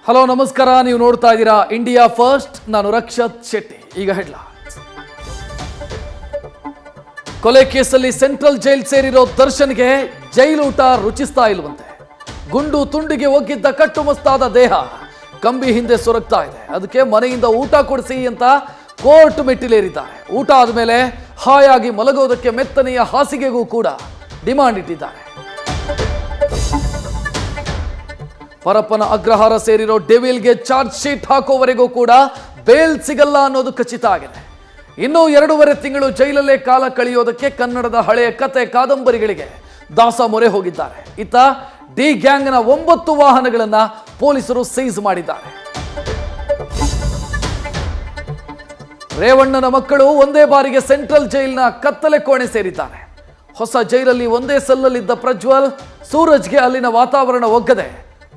Hello ನಮಸ್ಕಾರ, ನೀವು ನೋಡ್ತಾ ಇದ್ದೀರಾ ಇಂಡಿಯಾ ಫಸ್ಟ್. ನಾನು ರಕ್ಷತ್ ಶೆಟ್ಟಿ. ಈಗ ಹೆಡ್ಲೈನ್ಸ್. ಕೊಲೆ ಕೇಸಲ್ಲಿ ಸೆಂಟ್ರಲ್ ಜೈಲ್ ಸೇರಿರೋ ದರ್ಶನ್ಗೆ ಜೈಲೂಟ ರುಚಿಸ್ತಾ ಇಲ್ವಂತೆ. ಗುಂಡು ತುಂಡಿಗೆ ಒಗ್ಗಿದ್ದ ಕಟ್ಟುಮಸ್ತಾದ ದೇಹ ಕಂಬಿ ಹಿಂದೆ ಸೊರಗ್ತಾ ಇದೆ. ಅದಕ್ಕೆ ಮನೆಯಿಂದ ಊಟ ಕೊಡಿಸಿ ಅಂತ ಕೋರ್ಟ್ ಮೆಟ್ಟಿಲೇರಿದ್ದಾರೆ. ಊಟ ಆದಮೇಲೆ ಹಾಯಾಗಿ ಮಲಗೋದಕ್ಕೆ ಮೆತ್ತನೆಯ ಹಾಸಿಗೆಗೂ ಕೂಡ ಡಿಮಾಂಡ್ ಇಟ್ಟಿದ್ದಾರೆ. ಪರಪ್ಪನ ಅಗ್ರಹಾರ ಸೇರಿರೋ ಡೆವಿಲ್ಗೆ ಚಾರ್ಜ್ ಶೀಟ್ ಹಾಕೋವರೆಗೂ ಕೂಡ ಬೇಲ್ ಸಿಗಲ್ಲ ಅನ್ನೋದು ಖಚಿತ ಆಗಿದೆ. ಇನ್ನೂ 2.5 ತಿಂಗಳು ಜೈಲಲ್ಲೇ ಕಾಲ ಕಳೆಯೋದಕ್ಕೆ ಕನ್ನಡದ ಹಳೆಯ ಕತೆ ಕಾದಂಬರಿಗಳಿಗೆ ದಾಸ ಮೊರೆ ಹೋಗಿದ್ದಾರೆ. ಇತ್ತ ಡಿ ಗ್ಯಾಂಗ್ನ 9 ವಾಹನಗಳನ್ನ ಪೊಲೀಸರು ಸೀಸ್ ಮಾಡಿದ್ದಾರೆ. ರೇವಣ್ಣನ ಮಕ್ಕಳು ಒಂದೇ ಬಾರಿಗೆ ಸೆಂಟ್ರಲ್ ಜೈಲಿನ ಕತ್ತಲೆ ಕೋಣೆ ಸೇರಿದ್ದಾರೆ. ಹೊಸ ಜೈಲಲ್ಲಿ ಒಂದೇ ಸೆಲ್ಲಲ್ಲಿದ್ದ ಪ್ರಜ್ವಲ್, ಸೂರಜ್ಗೆ ಅಲ್ಲಿನ ವಾತಾವರಣ ಒಗ್ಗದೆ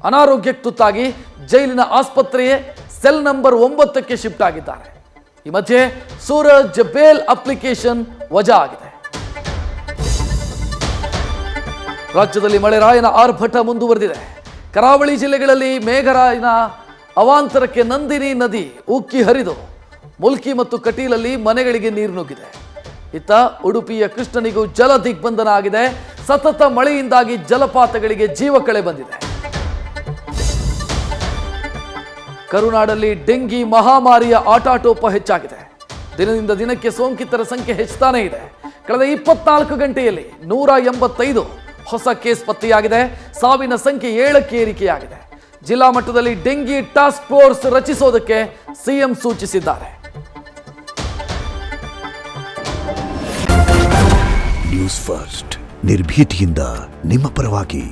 ಅನಾರೋಗ್ಯಕ್ಕೆ ತುತ್ತಾಗಿ ಜೈಲಿನ ಆಸ್ಪತ್ರೆಯೇ ಸೆಲ್ ನಂಬರ್ 9ಕ್ಕೆ ಶಿಫ್ಟ್ ಆಗಿದ್ದಾರೆ. ಈ ಮಧ್ಯೆ ಸೂರಜ್ ಬೇಲ್ ಅಪ್ಲಿಕೇಶನ್ ವಜಾ ಆಗಿದೆ. ರಾಜ್ಯದಲ್ಲಿ ಮಳೆರಾಯನ ಆರ್ಭಟ ಮುಂದುವರೆದಿದೆ. ಕರಾವಳಿ ಜಿಲ್ಲೆಗಳಲ್ಲಿ ಮೇಘರಾಯನ ಅವಾಂತರಕ್ಕೆ ನಂದಿನಿ ನದಿ ಉಕ್ಕಿ ಹರಿದು ಮುಲ್ಕಿ ಮತ್ತು ಕಟೀಲಲ್ಲಿ ಮನೆಗಳಿಗೆ ನೀರು ನುಗ್ಗಿದೆ. ಇತ್ತ ಉಡುಪಿಯ ಕೃಷ್ಣನಿಗೂ ಜಲ ದಿಗ್ಬಂಧನ ಆಗಿದೆ. ಸತತ ಮಳೆಯಿಂದಾಗಿ ಜಲಪಾತಗಳಿಗೆ ಜೀವಕಳೆ ಬಂದಿದೆ. ಕರುನಾಡಲ್ಲಿ ಡೆಂಗಿ ಮಹಾಮಾರಿಯ ಆಟಾಟೋಪ ಹೆಚ್ಚಾಗಿದೆ. ದಿನದಿಂದ ದಿನಕ್ಕೆ ಸೋಂಕಿತರ ಸಂಖ್ಯೆ ಹೆಚ್ಚುತ್ತಾನೇ ಇದೆ. ಕಳೆದ 24 ಗಂಟೆಯಲ್ಲಿ 185 ಹೊಸ ಕೇಸ್ ಪತ್ತೆಯಾಗಿದೆ. ಸಾವಿನ ಸಂಖ್ಯೆ 7ಕ್ಕೆ ಏರಿಕೆಯಾಗಿದೆ. ಜಿಲ್ಲಾ ಮಟ್ಟದಲ್ಲಿ ಡೆಂಗಿ ಟಾಸ್ಕ್ ಫೋರ್ಸ್ ರಚಿಸೋದಕ್ಕೆ ಸಿಎಂ ಸೂಚಿಸಿದ್ದಾರೆ. ನ್ಯೂಸ್ ಫಸ್ಟ್, ನಿರ್ಭೀತಿಯಿಂದ ನಿಮ್ಮ ಪರವಾಗಿ.